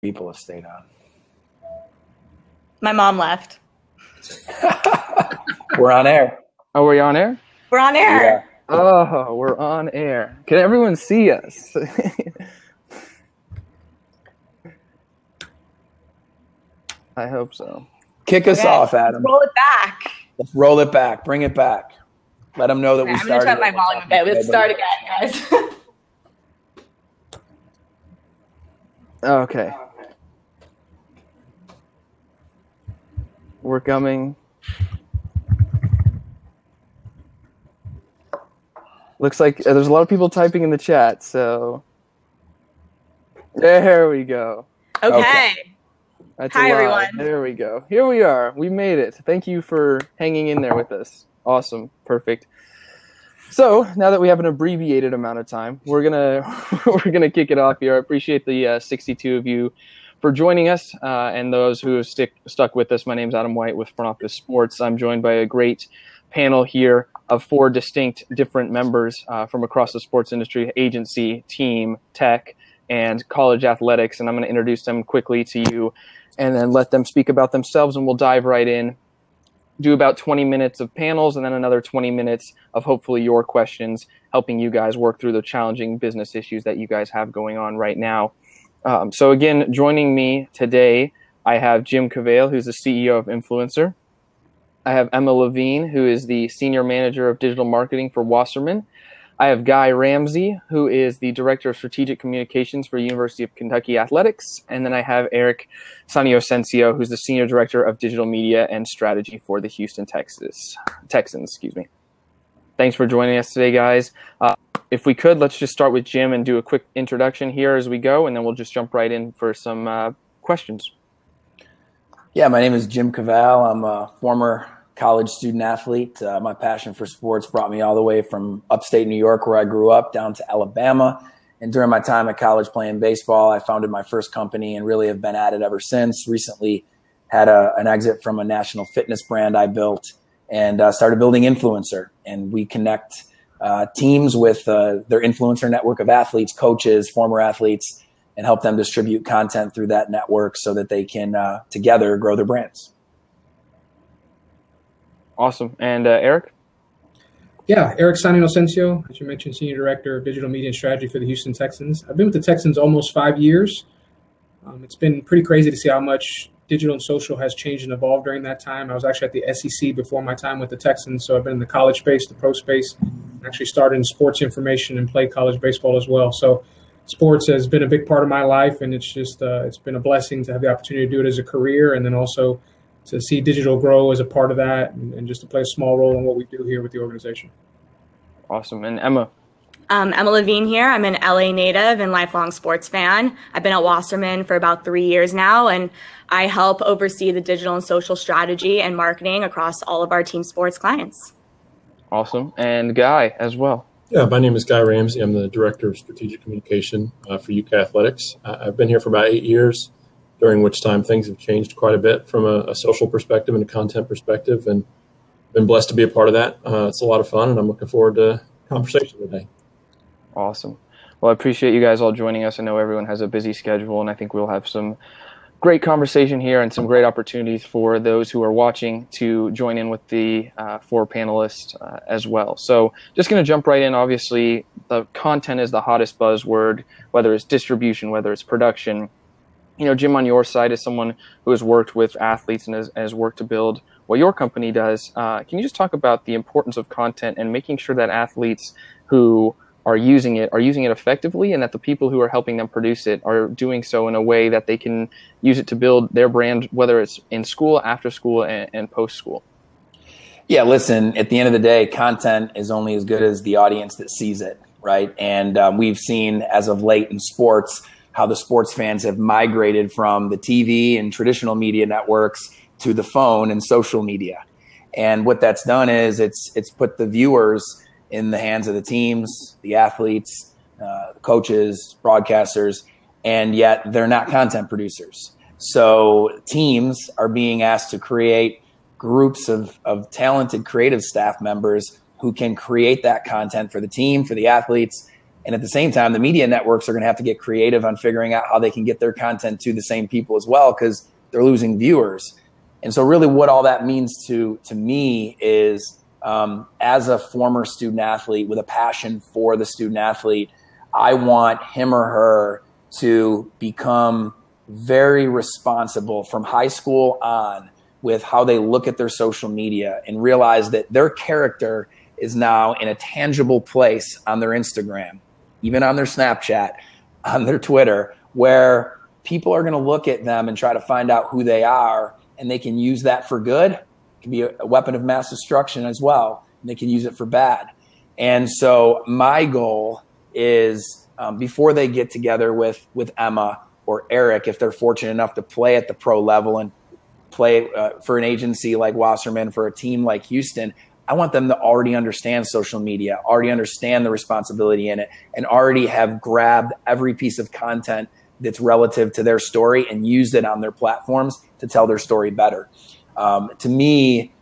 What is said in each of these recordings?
people have stayed on. My mom left. We're on air. Oh, we're on air? We're on air. Yeah. Oh, we're on air. Can everyone see us? I hope so. Kick us off, Adam. Let's roll it back. Let's roll it back. Bring it back. Let them know that we started. I'm going to turn my volume a bit. Let's start again, guys. Okay. We're coming. Looks like there's a lot of people typing in the chat, so there we go. Okay. That's Hi, a lot. everyone. There we go. Here we are. We made it. Thank you for hanging in there with us. Awesome. Perfect. So now that we have an abbreviated amount of time, we're gonna kick it off here. I appreciate the 62 of you for joining us, and those who have stuck with us. My name is Adam White with Front Office Sports. I'm joined by a great panel here of 4 distinct different members from across the sports industry: agency, team, tech, and college athletics. And I'm going to introduce them quickly to you and then let them speak about themselves, and we'll dive right in. Do about 20 minutes of panels and then another 20 minutes of hopefully your questions, helping you guys work through the challenging business issues that you guys have going on right now. So again, joining me today, I have Jim Cavale, who's the CEO of INFLCR. I have Emma Levine, who is the Senior Manager of Digital Marketing for Wasserman. I have Guy Ramsey, who is the Director of Strategic Communications for University of Kentucky Athletics. And then I have Eric Saniocencio, who's the Senior Director of Digital Media and Strategy for the Houston Texans. Thanks for joining us today, guys. If we could, let's just start with Jim and do a quick introduction here as we go, and then we'll just jump right in for some questions. Yeah, my name is Jim Cavale. I'm a former college student athlete. My passion for sports brought me all the way from upstate New York, where I grew up, down to Alabama. And during my time at college playing baseball, I founded my first company and really have been at it ever since. Recently had an exit from a national fitness brand I built and started building INFLCR. And we connect teams with their influencer network of athletes, coaches, former athletes, and help them distribute content through that network so that they can together grow their brands. Awesome. And Eric? Yeah, Eric Saniocencio, as you mentioned, Senior Director of Digital Media and Strategy for the Houston Texans. I've been with the Texans almost 5 years. It's been pretty crazy to see how much digital and social has changed and evolved during that time. I was actually at the SEC before my time with the Texans, so I've been in the college space, the pro space, actually started in sports information and played college baseball as well. So sports has been a big part of my life, and it's just it's been a blessing to have the opportunity to do it as a career, and then also to see digital grow as a part of that, and just to play a small role in what we do here with the organization. Awesome. And Emma? Emma Levine here. I'm an LA native and lifelong sports fan. I've been at Wasserman for about 3 years now, and I help oversee the digital and social strategy and marketing across all of our team sports clients. Awesome. And Guy as well. Yeah, my name is Guy Ramsey. I'm the Director of Strategic Communication for UK Athletics. I've been here for about 8 years, during which time things have changed quite a bit from a social perspective and a content perspective, and been blessed to be a part of that. It's a lot of fun, and I'm looking forward to the conversation today. Awesome. Well, I appreciate you guys all joining us. I know everyone has a busy schedule, and I think we'll have some great conversation here and some great opportunities for those who are watching to join in with the 4 panelists as well. So just going to jump right in. Obviously, the content is the hottest buzzword, whether it's distribution, whether it's production. You know, Jim, on your side, as someone who has worked with athletes and has worked to build what your company does, can you just talk about the importance of content and making sure that athletes who are using it effectively, and that the people who are helping them produce it are doing so in a way that they can use it to build their brand, whether it's in school, after school, and post school? Yeah, listen, at the end of the day, content is only as good as the audience that sees it, right? And we've seen as of late in sports how the sports fans have migrated from the TV and traditional media networks to the phone and social media. And what that's done is it's put the viewers in the hands of the teams, the athletes, the coaches, broadcasters, and yet they're not content producers. So teams are being asked to create groups of talented creative staff members who can create that content for the team, for the athletes, And at the same time, the media networks are going to have to get creative on figuring out how they can get their content to the same people as well, because they're losing viewers. And so really what all that means to me is, as a former student athlete with a passion for the student athlete, I want him or her to become very responsible from high school on with how they look at their social media, and realize that their character is now in a tangible place on their Instagram, even on their Snapchat, on their Twitter, where people are going to look at them and try to find out who they are, and they can use that for good. It can be a weapon of mass destruction as well, and they can use it for bad. And so my goal is, before they get together with Emma or Eric, if they're fortunate enough to play at the pro level and play for an agency like Wasserman, for a team like Houston, I want them to already understand social media, already understand the responsibility in it, and already have grabbed every piece of content that's relative to their story and used it on their platforms to tell their story better. To me,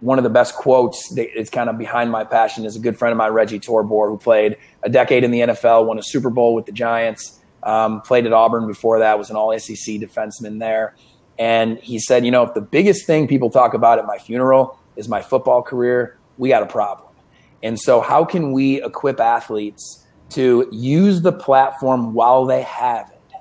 one of the best quotes that is kind of behind my passion is a good friend of mine, Reggie Torbor, who played a decade in the NFL, won a Super Bowl with the Giants, played at Auburn before that, was an all-SEC defenseman there. And he said, if the biggest thing people talk about at my funeral is my football career, we got a problem. And so how can we equip athletes to use the platform while they have it,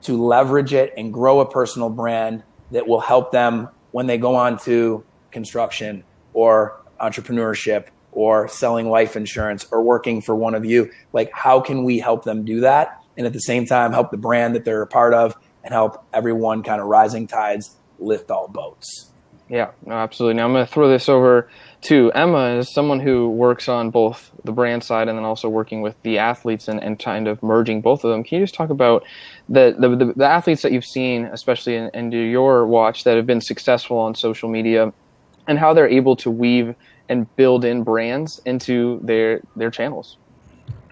to leverage it and grow a personal brand that will help them when they go on to construction or entrepreneurship or selling life insurance or working for one of you? Like, how can we help them do that? And at the same time, help the brand that they're a part of and help everyone kind of rising tides lift all boats. Yeah, no, absolutely. Now I'm going to throw this over to Emma, as someone who works on both the brand side and then also working with the athletes and kind of merging both of them. Can you just talk about the athletes that you've seen, especially in your watch, that have been successful on social media, and how they're able to weave and build in brands into their channels?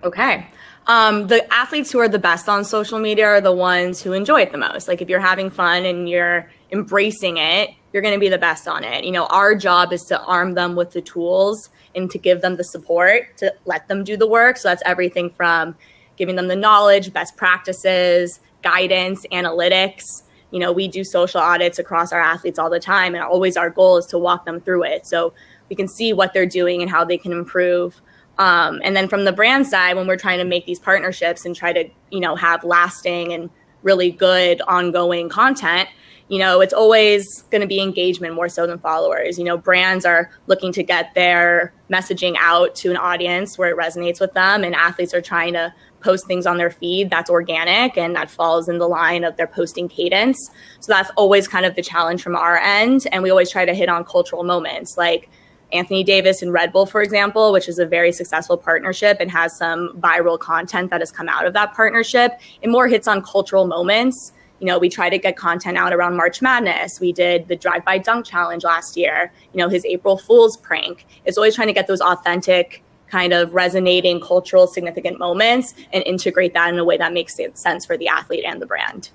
Okay. The athletes who are the best on social media are the ones who enjoy it the most. Like, if you're having fun and you're embracing it, you're going to be the best on it. Our job is to arm them with the tools and to give them the support to let them do the work. So that's everything from giving them the knowledge, best practices, guidance, analytics. We do social audits across our athletes all the time, and always our goal is to walk them through it so we can see what they're doing and how they can improve. And then from the brand side, when we're trying to make these partnerships and try to, have lasting and really good ongoing content, it's always going to be engagement more so than followers. Brands are looking to get their messaging out to an audience where it resonates with them, and athletes are trying to post things on their feed that's organic and that falls in the line of their posting cadence. So that's always kind of the challenge from our end. And we always try to hit on cultural moments, like Anthony Davis and Red Bull, for example, which is a very successful partnership and has some viral content that has come out of that partnership. It more hits on cultural moments. We try to get content out around March Madness. We did the drive-by dunk challenge last year. His April Fool's prank. It's always trying to get those authentic, kind of resonating, cultural, significant moments and integrate that in a way that makes sense for the athlete and the brand.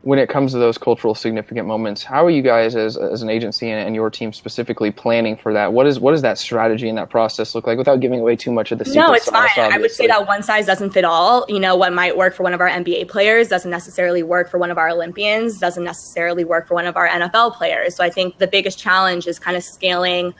When it comes to those cultural significant moments, how are you guys as an agency and your team specifically planning for that? What does that strategy and that process look like, without giving away too much of the secret No, it's sauce, fine. obviously? I would say that one size doesn't fit all. What might work for one of our NBA players doesn't necessarily work for one of our Olympians, doesn't necessarily work for one of our NFL players. So I think the biggest challenge is kind of scaling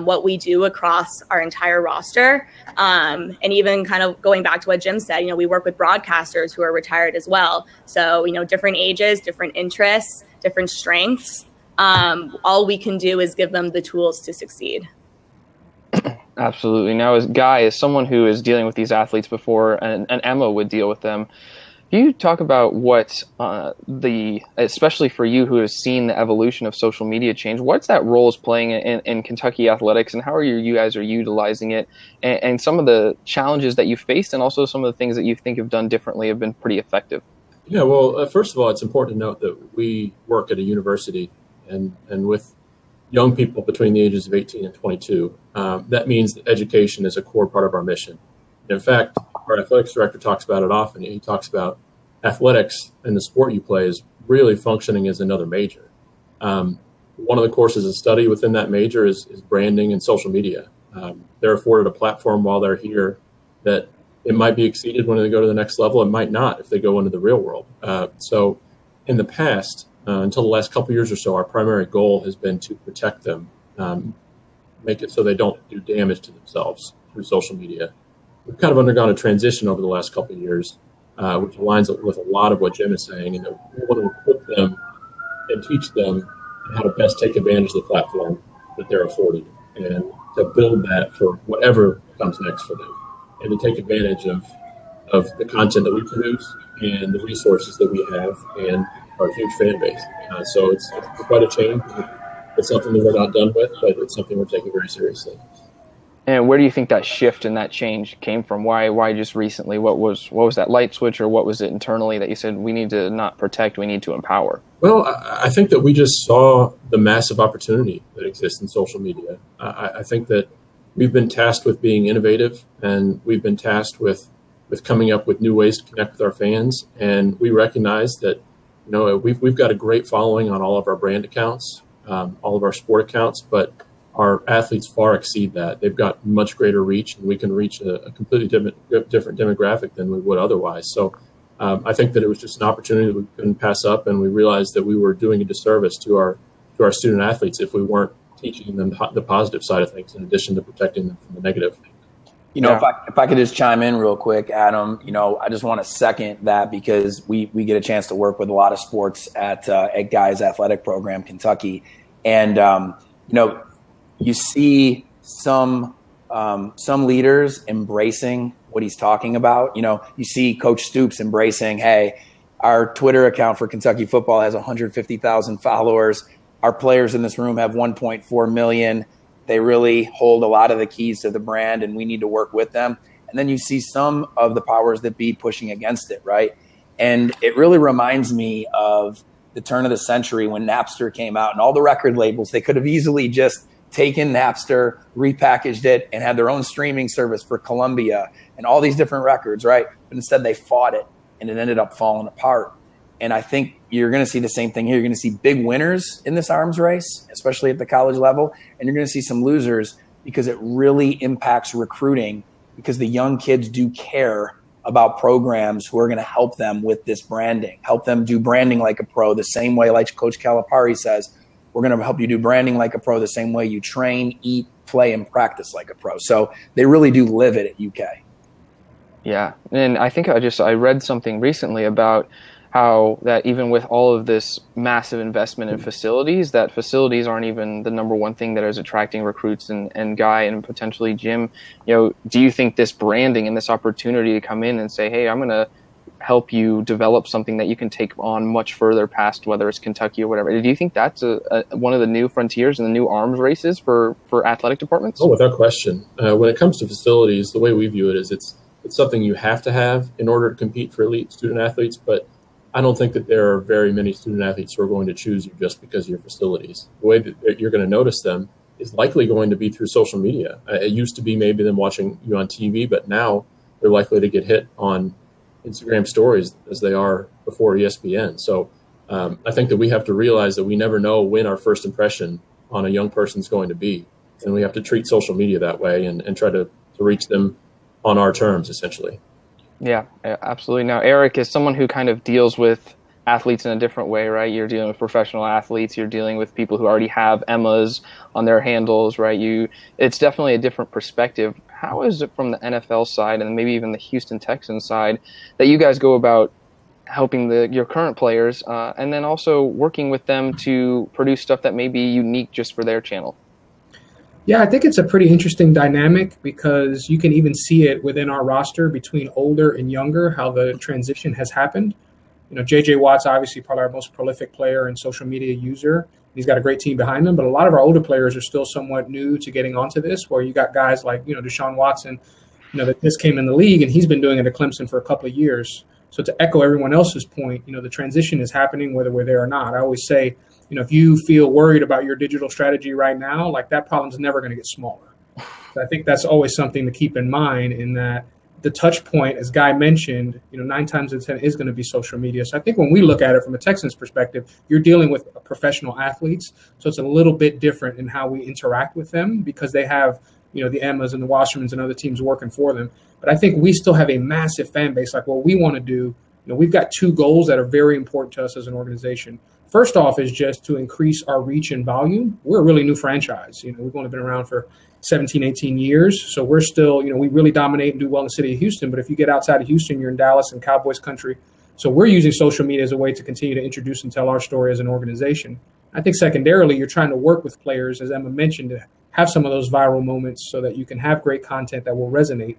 what we do across our entire roster. And even kind of going back to what Jim said, we work with broadcasters who are retired as well. So, different ages, different interests, different strengths. All we can do is give them the tools to succeed. Absolutely. Now, as someone who is dealing with these athletes before, and Emma would deal with them, can you talk about what especially for you who has seen the evolution of social media change, what's that role is playing in Kentucky athletics, and how are you guys are utilizing it, and some of the challenges that you faced, and also some of the things that you think have done differently have been pretty effective? Yeah, well, first of all, it's important to note that we work at a university and with young people between the ages of 18 and 22. That means that education is a core part of our mission. In fact, our athletics director talks about it often. He talks about athletics and the sport you play is really functioning as another major. One of the courses of study within that major is branding and social media. They're afforded a platform while they're here that It might be exceeded when they go to the next level. It might not if they go into the real world. So in the past, until the last couple of years or so, our primary goal has been to protect them, make it so they don't do damage to themselves through social media. We've kind of undergone a transition over the last couple of years, which aligns with a lot of what Jim is saying, and we want to equip them and teach them how to best take advantage of the platform that they're afforded, and to build that for whatever comes next for them, and to take advantage of the content that we produce and the resources that we have and our huge fan base. So it's quite a change. It's something that we're not done with, but it's something we're taking very seriously. And where do you think that shift and that change came from? Why just recently? What was that light switch, or what was it internally that you said we need to not protect, we need to empower? Well, I think that we just saw the massive opportunity that exists in social media. I think that we've been tasked with being innovative, and we've been tasked with coming up with new ways to connect with our fans. And we recognize that, we've got a great following on all of our brand accounts, all of our sport accounts, but our athletes far exceed that. They've got much greater reach, and we can reach a completely different demographic than we would otherwise. So I think that it was just an opportunity that we couldn't pass up, and we realized that we were doing a disservice to our student athletes if we weren't teaching them the positive side of things in addition to protecting them from the negative. If I could just chime in real quick, Adam, I just want to second that, because we get a chance to work with a lot of sports at Guy's athletic program, Kentucky. And, you see some leaders embracing what he's talking about. You see Coach Stoops embracing, hey, our Twitter account for Kentucky football has 150,000 followers. Our players in this room have 1.4 million. They really hold a lot of the keys to the brand, and we need to work with them. And then you see some of the powers that be pushing against it, right? And it really reminds me of the turn of the century when Napster came out, and all the record labels, they could have easily just taken Napster, repackaged it, and had their own streaming service for Columbia and all these different records, right? But instead they fought it, and it ended up falling apart. And I think you're going to see the same thing here. You're going to see big winners in this arms race, especially at the college level, and you're going to see some losers, because it really impacts recruiting, because the young kids do care about programs who are going to help them with this branding, help them do branding like a pro, the same way, like Coach Calipari says, we're going to help you do branding like a pro the same way you train, eat, play, and practice like a pro. So they really do live it at UK. Yeah, and I think I read something recently about how that even with all of this massive investment in facilities, that facilities aren't even the number one thing that is attracting recruits and Guy and potentially Jim. Do you think this branding and this opportunity to come in and say, hey, I'm going to help you develop something that you can take on much further past whether it's Kentucky or whatever, do you think that's one of the new frontiers and the new arms races for athletic departments? Oh, without question. When it comes to facilities, the way we view it is it's something you have to have in order to compete for elite student athletes, but I don't think that there are very many student athletes who are going to choose you just because of your facilities. The way that you're going to notice them is likely going to be through social media. It used to be maybe them watching you on TV, but now they're likely to get hit on Instagram stories as they are before ESPN. So I think that we have to realize that we never know when our first impression on a young person is going to be. And we have to treat social media that way and try to reach them on our terms, essentially. Yeah, absolutely. Now, Eric is someone who kind of deals with athletes in a different way, right? You're dealing with professional athletes. You're dealing with people who already have Emmas on their handles, right? It's definitely a different perspective. How is it from the NFL side and maybe even the Houston Texans side that you guys go about helping your current players and then also working with them to produce stuff that may be unique just for their channel? Yeah, I think it's a pretty interesting dynamic because you can even see it within our roster between older and younger, how the transition has happened. J.J. Watt's obviously probably our most prolific player and social media user. He's got a great team behind him, but a lot of our older players are still somewhat new to getting onto this, where you got guys like, Deshaun Watson, that just came in the league, and he's been doing it at Clemson for a couple of years. So to echo everyone else's point, the transition is happening whether we're there or not. I always say, if you feel worried about your digital strategy right now, like that problem's never going to get smaller. So I think that's always something to keep in mind, in that the touch point, as Guy mentioned, 9 times out of 10 is going to be social media. So I think when we look at it from a Texans perspective, you're dealing with professional athletes. So it's a little bit different in how we interact with them because they have the Emmas and the Wassermans and other teams working for them. But I think we still have a massive fan base. Like what we want to do, we've got two goals that are very important to us as an organization. First off is just to increase our reach and volume. We're a really new franchise. We've only been around for 17, 18 years. So we're still, we really dominate and do well in the city of Houston. But if you get outside of Houston, you're in Dallas and Cowboys country. So we're using social media as a way to continue to introduce and tell our story as an organization. I think secondarily, you're trying to work with players, as Emma mentioned, to have some of those viral moments so that you can have great content that will resonate.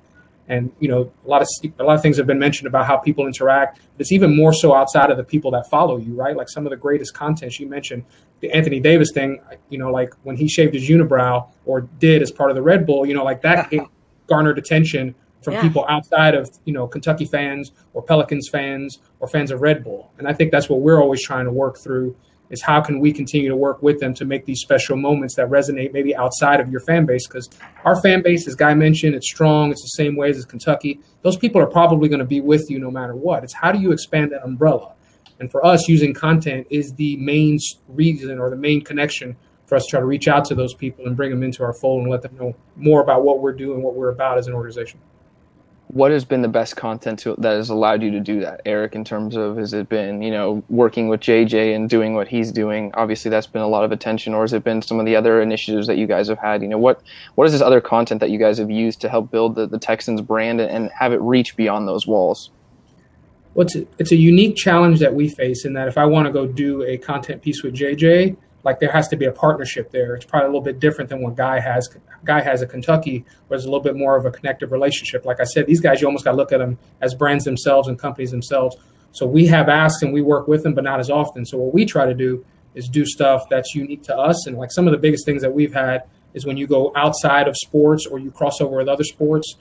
And, a lot of things have been mentioned about how people interact. It's even more so outside of the people that follow you, right? Like some of the greatest content she mentioned, the Anthony Davis thing, like when he shaved his unibrow or did as part of the Red Bull, like that garnered attention from people outside of, Kentucky fans or Pelicans fans or fans of Red Bull. And I think that's what we're always trying to work through is how can we continue to work with them to make these special moments that resonate maybe outside of your fan base? Because our fan base, as Guy mentioned, it's strong. It's the same ways as Kentucky. Those people are probably going to be with you no matter what. It's how do you expand that umbrella? And for us, using content is the main reason or the main connection for us to try to reach out to those people and bring them into our fold and let them know more about what we're doing, what we're about as an organization. What has been the best content that has allowed you to do that, Eric, in terms of, has it been, working with JJ and doing what he's doing? Obviously, that's been a lot of attention, or has it been some of the other initiatives that you guys have had? What is this other content that you guys have used to help build the Texans brand and have it reach beyond those walls? Well, it's a unique challenge that we face in that if I want to go do a content piece with JJ, like there has to be a partnership there. It's probably a little bit different than what Guy has. Guy has a Kentucky, where there's a little bit more of a connective relationship. Like I said, these guys, you almost got to look at them as brands themselves and companies themselves. So we have asks and we work with them, but not as often. So what we try to do is do stuff that's unique to us. And like some of the biggest things that we've had is when you go outside of sports or you cross over with other sports.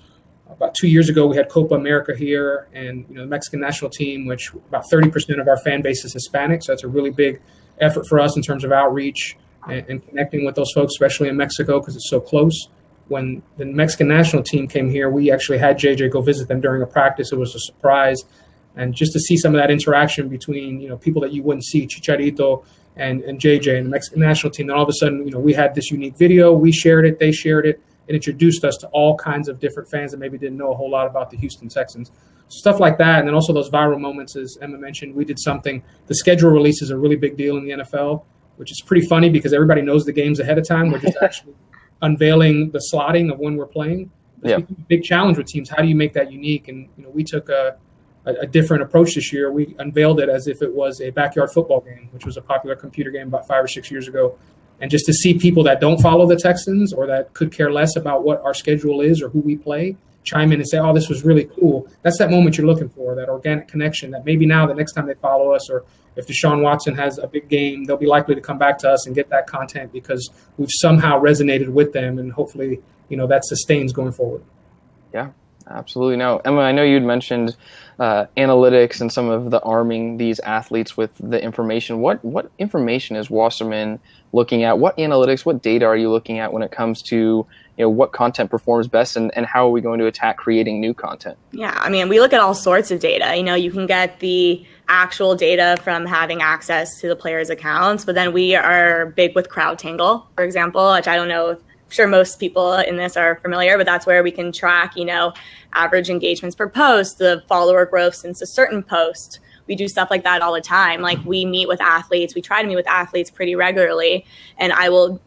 About 2 years ago, we had Copa America here and the Mexican national team, which about 30% of our fan base is Hispanic. So that's a really big effort for us in terms of outreach and connecting with those folks, especially in Mexico because it's so close. When the Mexican national team came here, we actually had JJ go visit them during a practice. It was a surprise. And just to see some of that interaction between, people that you wouldn't see, Chicharito and JJ and the Mexican national team, then all of a sudden, we had this unique video. We shared it. They shared it. It introduced us to all kinds of different fans that maybe didn't know a whole lot about the Houston Texans. Stuff like that. And then also those viral moments, as Emma mentioned, we did something. The schedule release is a really big deal in the NFL, which is pretty funny because everybody knows the games ahead of time. We're just actually unveiling the slotting of when we're playing. It's a big challenge with teams. How do you make that unique? And, we took a different approach this year. We unveiled it as if it was a backyard football game, which was a popular computer game about 5 or 6 years ago. And just to see people that don't follow the Texans or that could care less about what our schedule is or who we play chime in and say, oh, this was really cool. That's that moment you're looking for, that organic connection that maybe now the next time they follow us or if Deshaun Watson has a big game, they'll be likely to come back to us and get that content because we've somehow resonated with them and hopefully, that sustains going forward. Yeah, absolutely. Now, Emma, I know you'd mentioned analytics and some of the arming these athletes with the information. What information is Wasserman looking at? What analytics, what data are you looking at when it comes to what content performs best and how are we going to attack creating new content? Yeah, we look at all sorts of data. You can get the actual data from having access to the players' accounts, but then we are big with CrowdTangle, for example, which I don't know if I'm sure most people in this are familiar, but that's where we can track, average engagements per post, the follower growth since a certain post. We do stuff like that all the time. Like we meet with athletes. We try to meet with athletes pretty regularly. And I will,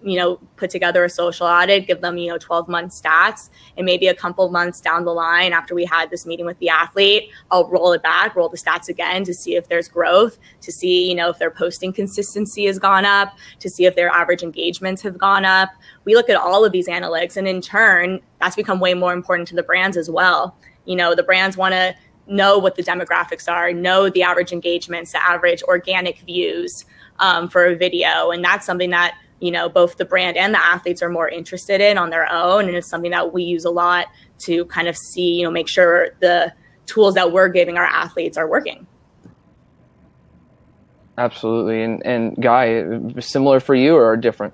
put together a social audit, give them, 12-month stats. And maybe a couple of months down the line after we had this meeting with the athlete, I'll roll it back, roll the stats again to see if there's growth, to see, if their posting consistency has gone up, to see if their average engagements have gone up. We look at all of these analytics. And in turn, that's become way more important to the brands as well. The brands want to know what the demographics are, know the average engagements, the average organic views for a video. And that's something that, both the brand and the athletes are more interested in on their own. And it's something that we use a lot to kind of see, make sure the tools that we're giving our athletes are working. Absolutely. And Guy, similar for you or different?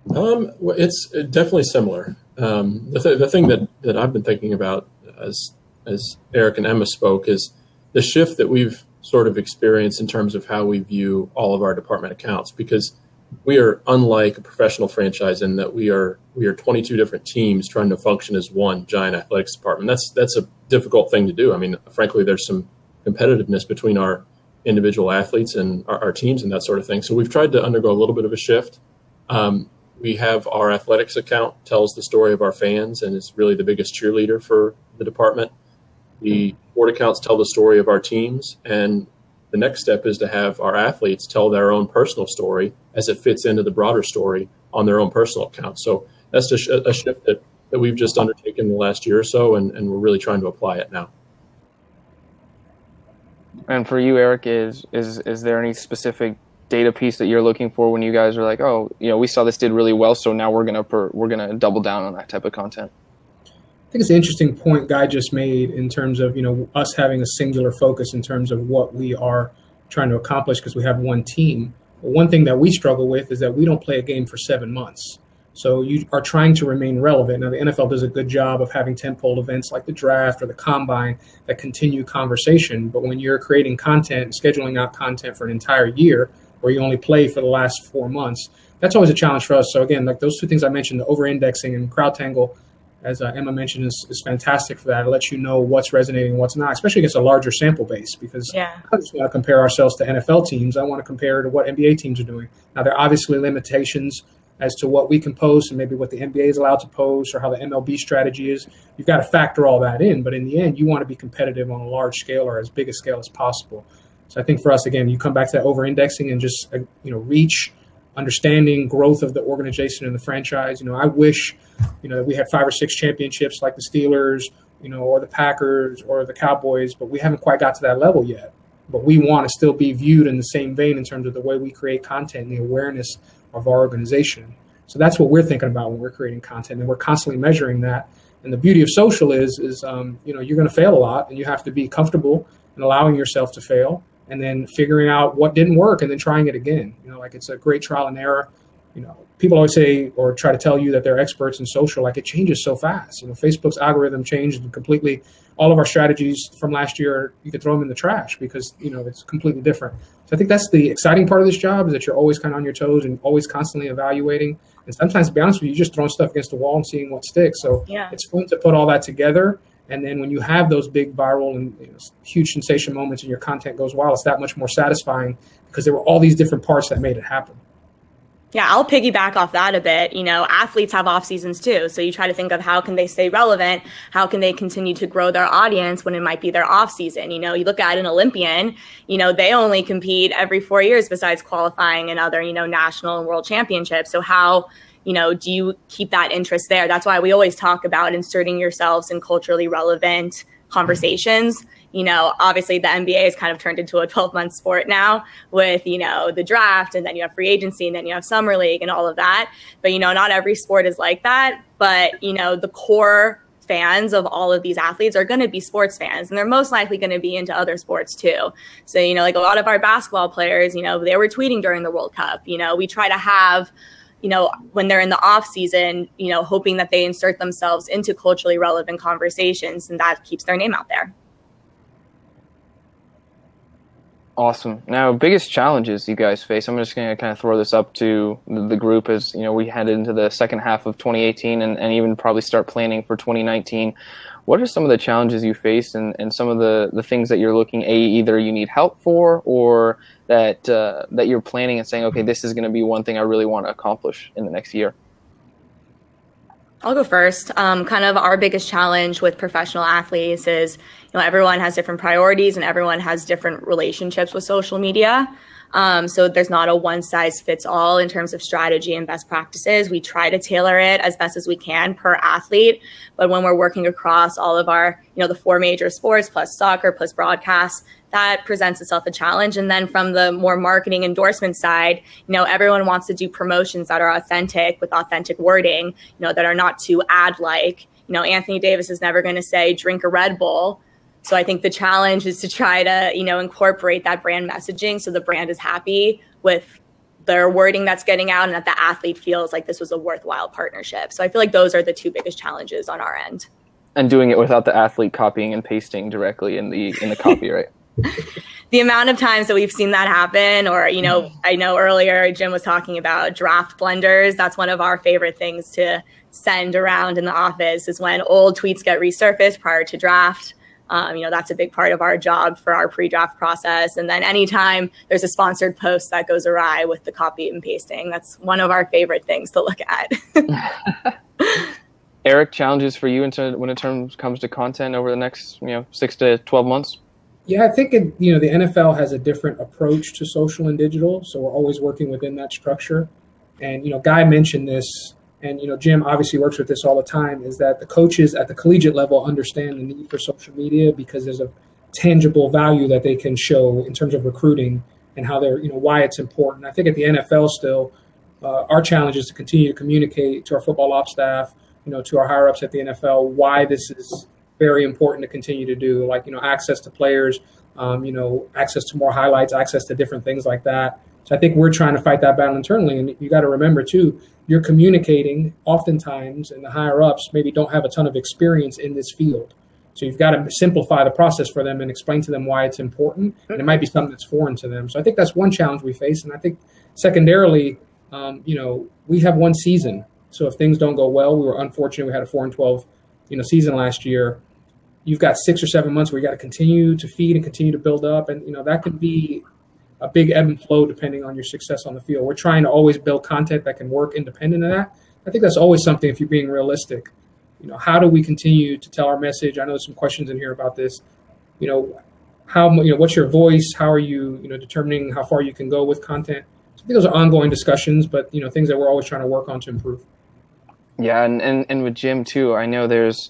Well, it's definitely similar. The thing that I've been thinking about as Eric and Emma spoke is the shift that we've sort of experienced in terms of how we view all of our department accounts, because we are unlike a professional franchise in that we are 22 different teams trying to function as one giant athletics department. That's a difficult thing to do. I mean, frankly, there's some competitiveness between our individual athletes and our teams and that sort of thing. So we've tried to undergo a little bit of a shift. We have our athletics account tells the story of our fans and is really the biggest cheerleader for the department. The sport accounts tell the story of our teams, and the next step is to have our athletes tell their own personal story as it fits into the broader story on their own personal account. So that's just a shift that we've just undertaken in the last year or so, and we're really trying to apply it now. And for you, Eric, is there any specific data piece that you're looking for when you guys are like, oh, we saw this did really well, so now we're gonna double down on that type of content? I think it's an interesting point Guy just made in terms of, us having a singular focus in terms of what we are trying to accomplish because we have one team. But one thing that we struggle with is that we don't play a game for 7 months. So you are trying to remain relevant. Now, the NFL does a good job of having tentpole events like the draft or the combine that continue conversation. But when you're creating content, scheduling out content for an entire year where you only play for the last 4 months, that's always a challenge for us. So again, like those two things I mentioned, the over-indexing and CrowdTangle, as Emma mentioned, is fantastic for that. It lets you know what's resonating and what's not, especially against a larger sample base, because I just want to compare ourselves to NFL teams. I want to compare to what NBA teams are doing. Now, there are obviously limitations as to what we can post and maybe what the NBA is allowed to post or how the MLB strategy is. You've got to factor all that in. But in the end, you want to be competitive on a large scale or as big a scale as possible. So I think for us, again, you come back to that over-indexing and just, reach, understanding growth of the organization and the franchise. I wish, that we had 5 or 6 championships like the Steelers, or the Packers or the Cowboys, but we haven't quite got to that level yet. But we want to still be viewed in the same vein in terms of the way we create content and the awareness of our organization. So that's what we're thinking about when we're creating content, and we're constantly measuring that. And the beauty of social is you're going to fail a lot, and you have to be comfortable in allowing yourself to fail, and then figuring out what didn't work and then trying it again. It's a great trial and error. People always say or try to tell you that they're experts in social, like it changes so fast. Facebook's algorithm changed completely. All of our strategies from last year, you could throw them in the trash because, it's completely different. So I think that's the exciting part of this job, is that you're always kind of on your toes and always constantly evaluating. And sometimes, to be honest with you, you're just throwing stuff against the wall and seeing what sticks. So It's fun to put all that together. And then when you have those big viral and huge sensation moments and your content goes wild, it's that much more satisfying because there were all these different parts that made it happen. Yeah, I'll piggyback off that a bit. Athletes have off seasons too. So you try to think of how can they stay relevant? How can they continue to grow their audience when it might be their off season? You look at an Olympian, they only compete every 4 years besides qualifying in other, national and world championships. So how, do you keep that interest there? That's why we always talk about inserting yourselves in culturally relevant conversations. Obviously the NBA has kind of turned into a 12-month sport now with, the draft, and then you have free agency, and then you have summer league and all of that. But, not every sport is like that. But, the core fans of all of these athletes are going to be sports fans, and they're most likely going to be into other sports too. So, like a lot of our basketball players, they were tweeting during the World Cup. We try to have, when they're in the off season, hoping that they insert themselves into culturally relevant conversations, and that keeps their name out there. Awesome. Now, biggest challenges you guys face, I'm just going to kind of throw this up to the group as, we head into the second half of 2018 and even probably start planning for 2019. What are some of the challenges you face and some of the things that you're looking, either you need help for or that you're planning and saying, okay, this is going to be one thing I really want to accomplish in the next year? I'll go first. Kind of our biggest challenge with professional athletes is, everyone has different priorities and everyone has different relationships with social media. So there's not a one size fits all in terms of strategy and best practices. We try to tailor it as best as we can per athlete. But when we're working across all of our, the 4 major sports plus soccer plus broadcast, that presents itself a challenge. And then from the more marketing endorsement side, everyone wants to do promotions that are authentic with authentic wording, that are not too ad-like. Anthony Davis is never going to say, drink a Red Bull. So I think the challenge is to try to, incorporate that brand messaging so the brand is happy with their wording that's getting out and that the athlete feels like this was a worthwhile partnership. So I feel like those are the 2 biggest challenges on our end. And doing it without the athlete copying and pasting directly in the copy, right? The amount of times that we've seen that happen, or, I know earlier Jim was talking about draft blunders. That's one of our favorite things to send around in the office, is when old tweets get resurfaced prior to draft. That's a big part of our job for our pre-draft process. And then anytime there's a sponsored post that goes awry with the copy and pasting, that's one of our favorite things to look at. Eric, challenges for you when it comes to content over the next 6 to 12 months? Yeah, I think the NFL has a different approach to social and digital, so we're always working within that structure. And Guy mentioned this, and Jim obviously works with this all the time, is that the coaches at the collegiate level understand the need for social media because there's a tangible value that they can show in terms of recruiting and how they're why it's important. I think at the NFL still, our challenge is to continue to communicate to our football ops staff, to our higher ups at the NFL, why this is very important to continue to do, like, access to players, access to more highlights, access to different things like that. So I think we're trying to fight that battle internally. And you got to remember, too, you're communicating oftentimes, and the higher ups maybe don't have a ton of experience in this field. So you've got to simplify the process for them and explain to them why it's important. And it might be something that's foreign to them. So I think that's one challenge we face. And I think secondarily, we have one season. So if things don't go well, we were unfortunate. We had a 4-12, season last year. You've got 6 or 7 months where you got to continue to feed and continue to build up. And, that could be a big ebb and flow depending on your success on the field. We're trying to always build content that can work independent of that. I think that's always something, if you're being realistic. How do we continue to tell our message? I know there's some questions in here about this. What's your voice? How are you, determining how far you can go with content? So I think those are ongoing discussions, but, things that we're always trying to work on to improve. Yeah, and with Jim too, I know there's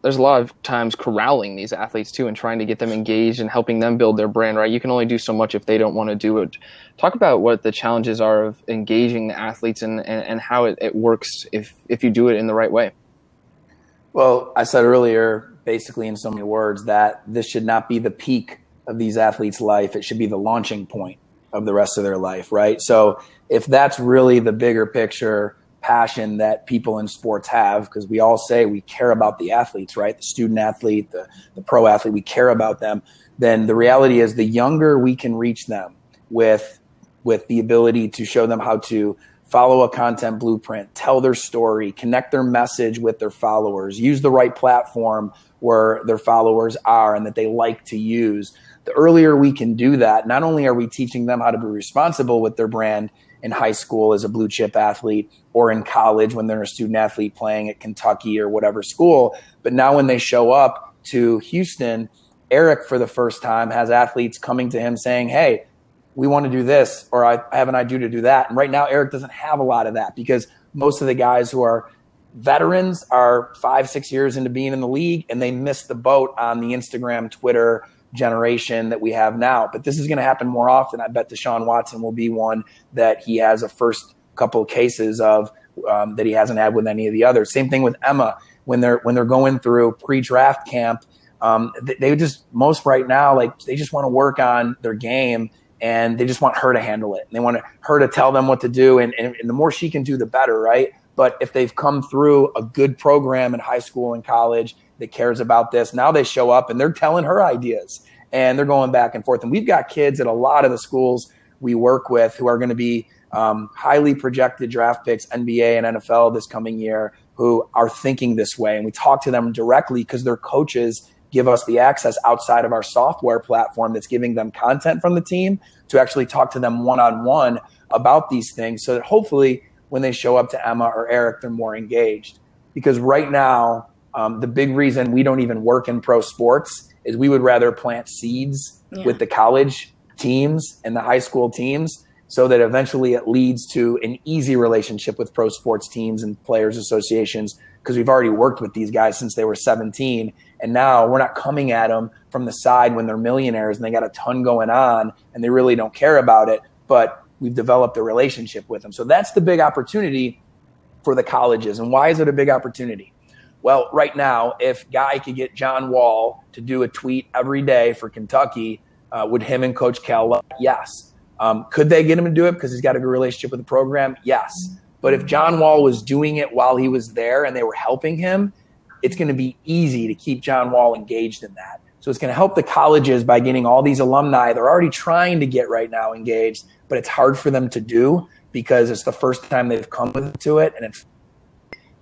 a lot of times corralling these athletes too and trying to get them engaged and helping them build their brand, right? You can only do so much if they don't want to do it. Talk about what the challenges are of engaging the athletes and how it works if you do it in the right way. Well, I said earlier, basically in so many words, that this should not be the peak of these athletes' life. It should be the launching point of the rest of their life, right? So if that's really the bigger picture passion that people in sports have, because we all say we care about the athletes, right? The student athlete, the pro athlete, we care about them. Then the reality is the younger we can reach them with the ability to show them how to follow a content blueprint, tell their story, connect their message with their followers, use the right platform where their followers are and that they like to use. The earlier we can do that, not only are we teaching them how to be responsible with their brand in high school as a blue chip athlete or in college when they're a student athlete playing at Kentucky or whatever school, but now when they show up to Houston, Eric for the first time has athletes coming to him saying, hey, we want to do this, or I have an idea to do that. And right now Eric doesn't have a lot of that because most of the guys who are veterans are 5-6 years into being in the league and they missed the boat on the Instagram, Twitter generation that we have now. But this is going to happen more often. I bet Deshaun Watson will be one that he has a first couple of cases of that he hasn't had with any of the others. Same thing with Emma when they're going through pre-draft camp. They just most right now, like they just want to work on their game and they just want her to handle it. And they want her to tell them what to do. And the more she can do, the better, right? But if they've come through a good program in high school and college that cares about this, now they show up and they're telling her ideas and they're going back and forth. And we've got kids at a lot of the schools we work with who are going to be highly projected draft picks, NBA and NFL this coming year, who are thinking this way. And we talk to them directly because their coaches give us the access outside of our software platform that's giving them content from the team to actually talk to them one-on-one about these things so that hopefully when they show up to Emma or Eric, they're more engaged. Because right now, the big reason we don't even work in pro sports is we would rather plant seeds with the college teams and the high school teams so that eventually it leads to an easy relationship with pro sports teams and players associations because we've already worked with these guys since they were 17. And now we're not coming at them from the side when they're millionaires and they got a ton going on and they really don't care about it. But we've developed a relationship with them. So that's the big opportunity for the colleges. And why is it a big opportunity? Well, right now, if Guy could get John Wall to do a tweet every day for Kentucky, would him and Coach Cal? Yes. Could they get him to do it because he's got a good relationship with the program? Yes. But if John Wall was doing it while he was there and they were helping him, it's going to be easy to keep John Wall engaged in that. So it's going to help the colleges by getting all these alumni they're already trying to get right now engaged, but it's hard for them to do because it's the first time they've come to it, and it's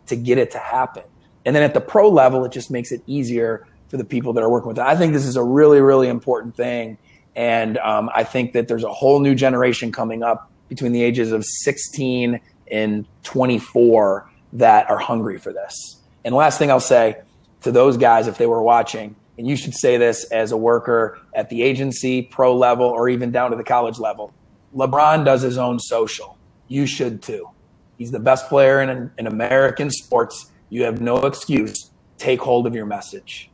to get it to happen. And then at the pro level, it just makes it easier for the people that are working with it. I think this is a really, really important thing. And I think that there's a whole new generation coming up between the ages of 16 and 24 that are hungry for this. And last thing I'll say to those guys, if they were watching, and you should say this as a worker at the agency, pro level, or even down to the college level, LeBron does his own social. You should too. He's the best player in American sports. You have no excuse. Take hold of your message.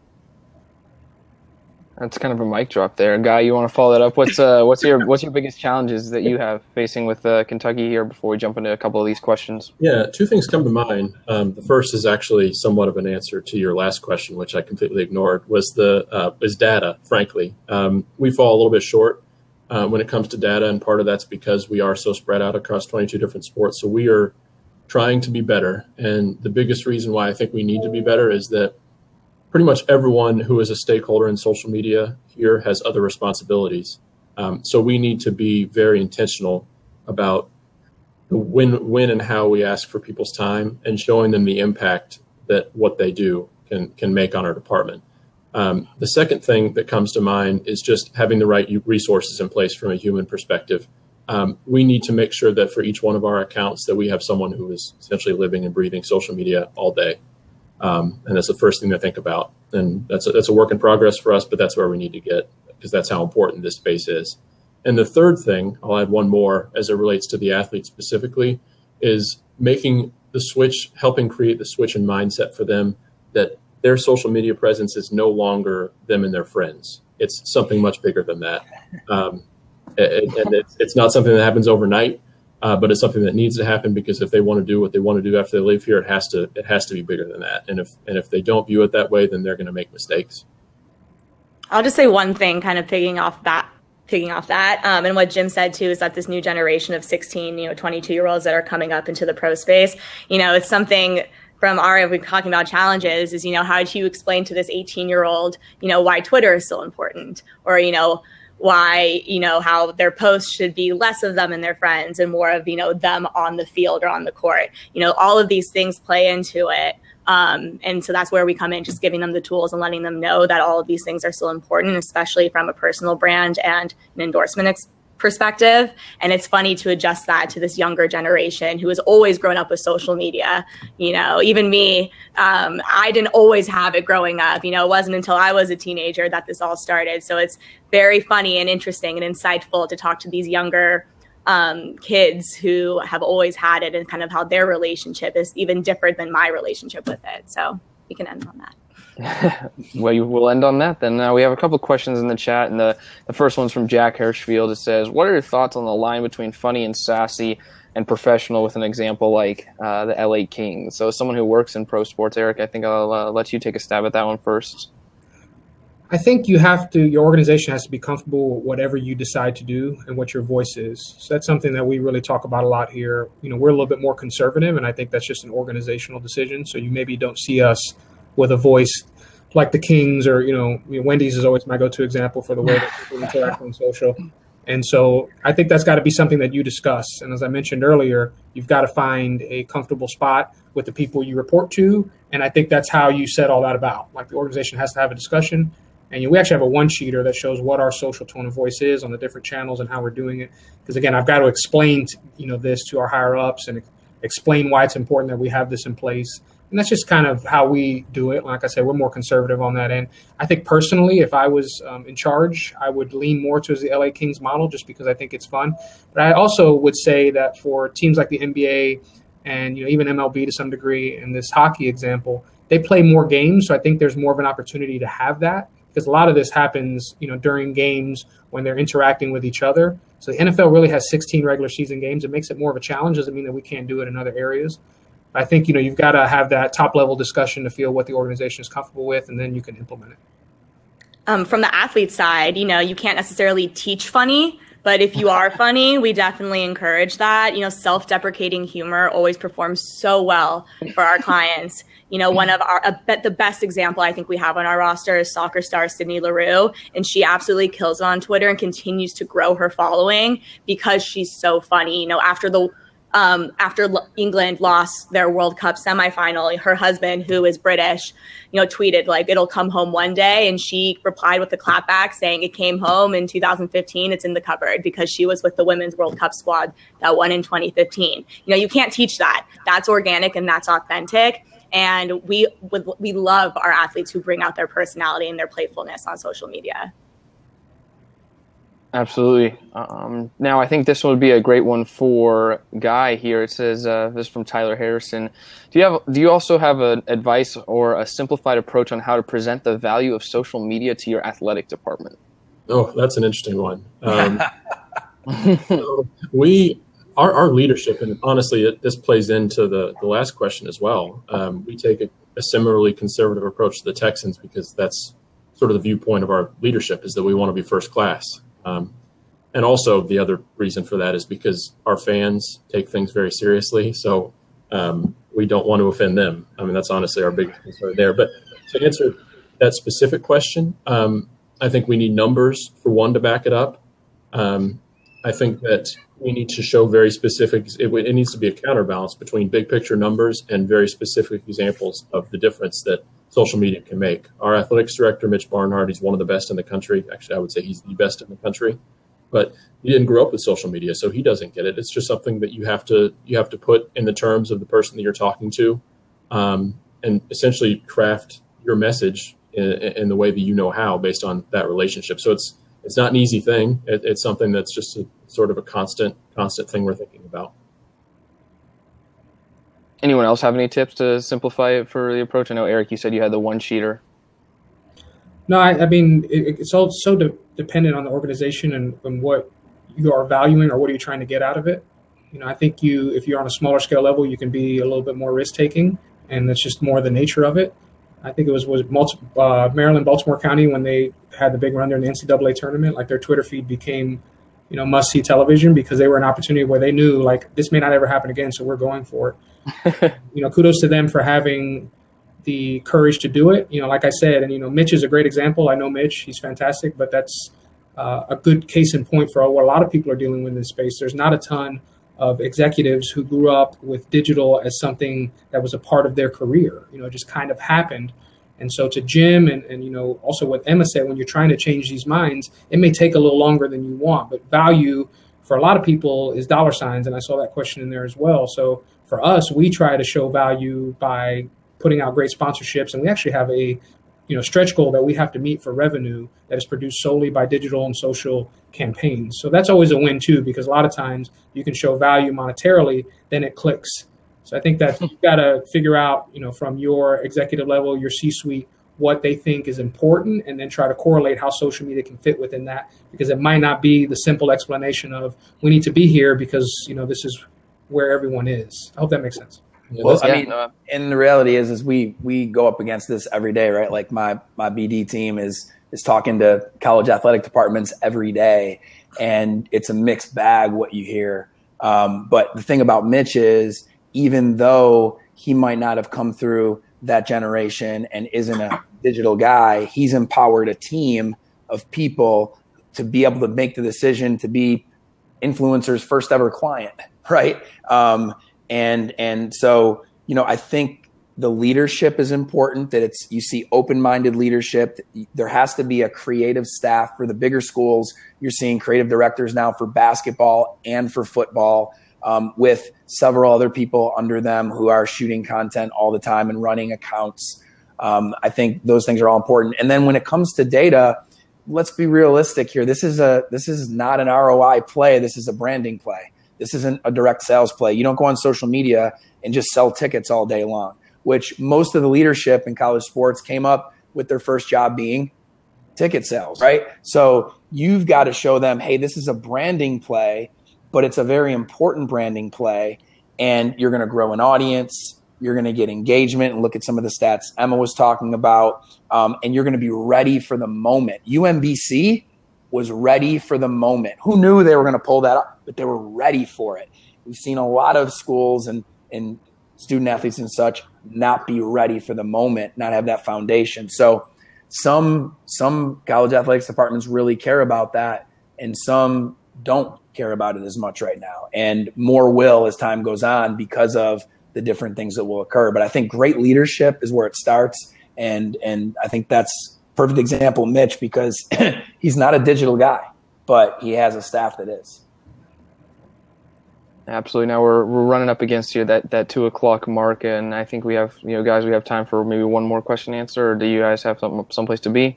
That's kind of a mic drop there. Guy, you want to follow that up? What's your biggest challenges that you have facing with Kentucky here before we jump into a couple of these questions? Yeah, two things come to mind. The first is actually somewhat of an answer to your last question, which I completely ignored, is data, frankly. We fall a little bit short when it comes to data, and part of that's because we are so spread out across 22 different sports. So we are trying to be better. And the biggest reason why I think we need to be better is that pretty much everyone who is a stakeholder in social media here has other responsibilities. So we need to be very intentional about when and how we ask for people's time and showing them the impact that what they do can make on our department. The second thing that comes to mind is just having the right resources in place from a human perspective. We need to make sure that for each one of our accounts that we have someone who is essentially living and breathing social media all day. And that's the first thing to think about. And that's a work in progress for us, but that's where we need to get, because that's how important this space is. And the third thing, I'll add one more as it relates to the athletes specifically, is making the switch, helping create the switch in mindset for them that their social media presence is no longer them and their friends. It's something much bigger than that. And it's not something that happens overnight. But it's something that needs to happen, because if they want to do what they want to do after they leave here, it has to be bigger than that. And if they don't view it that way, then they're going to make mistakes. I'll just say one thing, kind of picking off that, and what Jim said too, is that this new generation of 16, 22-year-olds that are coming up into the pro space, it's something from we're talking about challenges is, how do you explain to this 18-year-old, why Twitter is so important, or, why, how their posts should be less of them and their friends and more of, them on the field or on the court. All of these things play into it. And so that's where we come in, just giving them the tools and letting them know that all of these things are still important, especially from a personal brand and an endorsement perspective. And it's funny to adjust that to this younger generation who has always grown up with social media. Even me, I didn't always have it growing up. It wasn't until I was a teenager that this all started. So it's very funny and interesting and insightful to talk to these younger kids who have always had it, and kind of how their relationship is even different than my relationship with it. So we can end on that. Well, we'll end on that then. We have a couple of questions in the chat, and the first one's from Jack Hirschfield. It says, what are your thoughts on the line between funny and sassy and professional, with an example like the LA Kings? So as someone who works in pro sports, Eric, I think I'll let you take a stab at that one first. I think your organization has to be comfortable with whatever you decide to do and what your voice is. So that's something that we really talk about a lot here. We're a little bit more conservative, and I think that's just an organizational decision. So you maybe don't see us with a voice like the Kings, or, Wendy's is always my go-to example for the way that people interact on social. And so I think that's got to be something that you discuss. And as I mentioned earlier, you've got to find a comfortable spot with the people you report to. And I think that's how you set all that about. Like, the organization has to have a discussion. And we actually have a one-sheeter that shows what our social tone of voice is on the different channels and how we're doing it. Because, again, I've got to explain, this to our higher-ups and explain why it's important that we have this in place. And that's just kind of how we do it. Like I said, we're more conservative on that end. I think personally, if I was in charge, I would lean more towards the LA Kings model, just because I think it's fun. But I also would say that for teams like the NBA and even MLB to some degree, in this hockey example, they play more games. So I think there's more of an opportunity to have that, because a lot of this happens during games when they're interacting with each other. So the NFL really has 16 regular season games. It makes it more of a challenge. Doesn't mean that we can't do it in other areas. I think, you've got to have that top level discussion to feel what the organization is comfortable with, and then you can implement it. From the athlete side, you can't necessarily teach funny, But if you are funny, we definitely encourage that. Self-deprecating humor always performs so well for our clients. One of the best example I think we have on our roster is soccer star Sydney Leroux, and she absolutely kills it on Twitter and continues to grow her following because she's so funny. After England lost their World Cup semifinal, her husband, who is British, tweeted like, "It'll come home one day," and she replied with a clapback saying it came home in 2015. It's in the cupboard because she was with the Women's World Cup squad that won in 2015. You can't teach that. That's organic and that's authentic. And we love our athletes who bring out their personality and their playfulness on social media. Absolutely. Now, I think this would be a great one for Guy here. It says, this is from Tyler Harrison. Do you also have an advice or a simplified approach on how to present the value of social media to your athletic department? Oh, that's an interesting one. Our leadership, and honestly, this plays into the last question as well. We take a similarly conservative approach to the Texans because that's sort of the viewpoint of our leadership, is that we want to be first class. And also the other reason for that is because our fans take things very seriously. So we don't want to offend them. I mean, that's honestly our biggest concern there. But to answer that specific question, I think we need numbers for one to back it up. I think that we need to show very specific, it needs to be a counterbalance between big picture numbers and very specific examples of the difference that social media can make. Our athletics director, Mitch Barnhart, he's one of the best in the country. Actually, I would say he's the best in the country, but he didn't grow up with social media, so he doesn't get it. It's just something that you have to put in the terms of the person that you're talking to, and essentially craft your message in the way that you know how, based on that relationship. So it's not an easy thing. It's something that's just sort of a constant thing we're thinking about. Anyone else have any tips to simplify it for the approach? I know, Eric, you said you had the one-sheeter. No, I mean, it's all so dependent on the organization and what you are valuing or what are you trying to get out of it. I think if you're on a smaller scale level, you can be a little bit more risk-taking, and that's just more the nature of it. I think it was Maryland, Baltimore County, when they had the big run there in the NCAA tournament, like their Twitter feed became, must-see television because they were an opportunity where they knew, like, this may not ever happen again, so we're going for it. Kudos to them for having the courage to do it. Like I said, and, Mitch is a great example. I know Mitch, he's fantastic, but that's a good case in point for what a lot of people are dealing with in this space. There's not a ton of executives who grew up with digital as something that was a part of their career. It just kind of happened. And so to Jim and also what Emma said, when you're trying to change these minds, it may take a little longer than you want, but value for a lot of people is dollar signs. And I saw that question in there as well. So for us, we try to show value by putting out great sponsorships. And we actually have a stretch goal that we have to meet for revenue that is produced solely by digital and social campaigns. So that's always a win too, because a lot of times you can show value monetarily, then it clicks. So I think that you've got to figure out, from your executive level, your C-suite, what they think is important, and then try to correlate how social media can fit within that, because it might not be the simple explanation of we need to be here because, this is where everyone is. I hope that makes sense. Well, I mean, and the reality is we go up against this every day, right? Like my BD team is talking to college athletic departments every day, and it's a mixed bag what you hear. But the thing about Mitch is, even though he might not have come through that generation and isn't a digital guy, he's empowered a team of people to be able to make the decision to be influencer's first ever client, right? And so, I think the leadership is important, that you see open-minded leadership. There has to be a creative staff for the bigger schools. You're seeing creative directors now for basketball and for football, with several other people under them who are shooting content all the time and running accounts. I think those things are all important. And then when it comes to data, let's be realistic here. This is not an ROI play. This is a branding play. This isn't a direct sales play. You don't go on social media and just sell tickets all day long, which most of the leadership in college sports came up with their first job being ticket sales, right? So you've got to show them, hey, this is a branding play, but it's a very important branding play, and you're going to grow an audience. You're going to get engagement, and look at some of the stats Emma was talking about, and you're going to be ready for the moment. UMBC was ready for the moment. Who knew they were going to pull that up, but they were ready for it. We've seen a lot of schools and student athletes and such not be ready for the moment, not have that foundation. So some college athletics departments really care about that, and some don't care about it as much right now. And more will as time goes on because of the different things that will occur. But I think great leadership is where it starts. And I think that's a perfect example, Mitch, because he's not a digital guy, but he has a staff that is. Absolutely. Now we're running up against that 2:00 mark, and I think we have, guys, we have time for maybe one more question answer, or do you guys have someplace to be?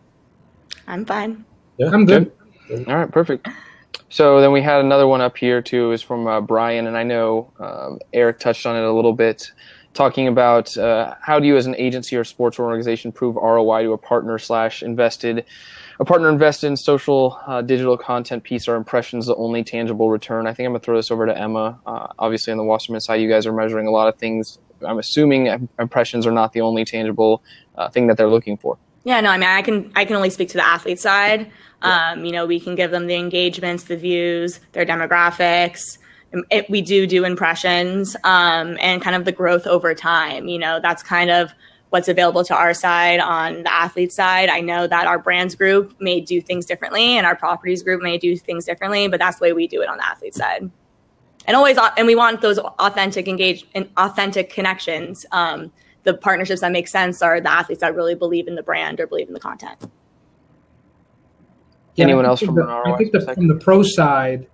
I'm fine. Yeah, I'm good. All right, perfect. So then we had another one up here too, is from Brian, and I know Eric touched on it a little bit, talking about how do you as an agency or sports organization prove ROI to a partner invest in social digital content piece? Are impressions the only tangible return? I think I'm going to throw this over to Emma. Obviously on the Wasserman side, you guys are measuring a lot of things. I'm assuming impressions are not the only tangible thing that they're looking for. Yeah, no, I mean, I can only speak to the athlete side. We can give them the engagements, the views, their demographics. We do impressions and kind of the growth over time. That's kind of what's available to our side. On the athlete side, I know that our brands group may do things differently and our properties group may do things differently, but that's the way we do it on the athlete side. And we want those authentic connections. The partnerships that make sense are the athletes that really believe in the brand or believe in the content. Yeah, Anyone else from an ROI I think from the pro side,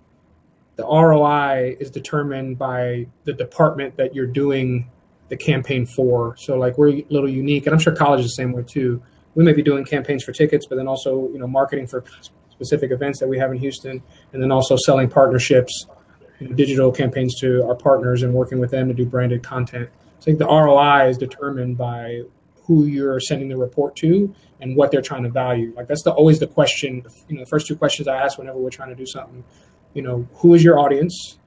the ROI is determined by the department that you're doing the campaign for. So like we're a little unique, and I'm sure college is the same way too. We may be doing campaigns for tickets, but then also marketing for specific events that we have in Houston, and then also selling partnerships, digital campaigns to our partners and working with them to do branded content. So I think the ROI is determined by who you're sending the report to and what they're trying to value. Like that's always the question. The first two questions I ask whenever we're trying to do something. Who is your audience?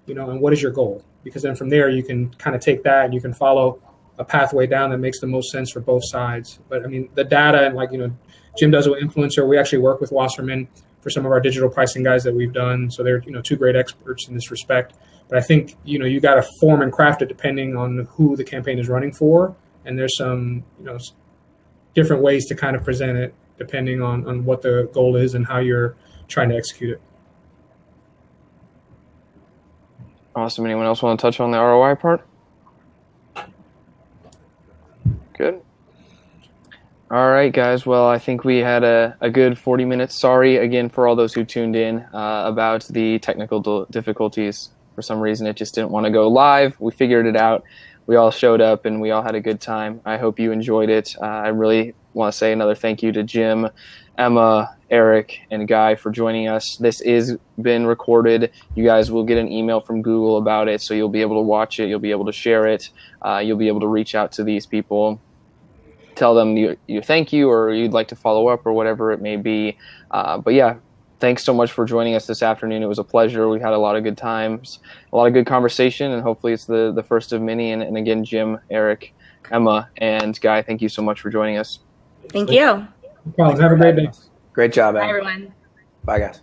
And what is your goal? Because then from there you can kind of take that and you can follow a pathway down that makes the most sense for both sides. But I mean, the data and Jim does with Influencer. We actually work with Wasserman for some of our digital pricing guys that we've done. So they're two great experts in this respect. But I think you got to form and craft it depending on who the campaign is running for. And there's some different ways to kind of present it depending on what the goal is and how you're trying to execute it. Awesome. Anyone else want to touch on the ROI part? Good. All right, guys. Well, I think we had a good 40 minutes. Sorry again for all those who tuned in about the technical difficulties. For some reason, it just didn't want to go live. We figured it out. We all showed up and we all had a good time. I hope you enjoyed it. I really want to say another thank you to Jim, Emma, Eric, and Guy for joining us. This is been recorded. You guys will get an email from Google about it, so you'll be able to watch it. You'll be able to share it. You'll be able to reach out to these people, tell them you thank you or you'd like to follow up or whatever it may be. But yeah, thanks so much for joining us this afternoon. It was a pleasure. We had a lot of good times, a lot of good conversation, and hopefully it's the first of many. And again, Jim, Eric, Emma, and Guy, thank you so much for joining us. Thank you. No problem. Have a great day. Great job, Bye, Adam. everyone. Bye, guys.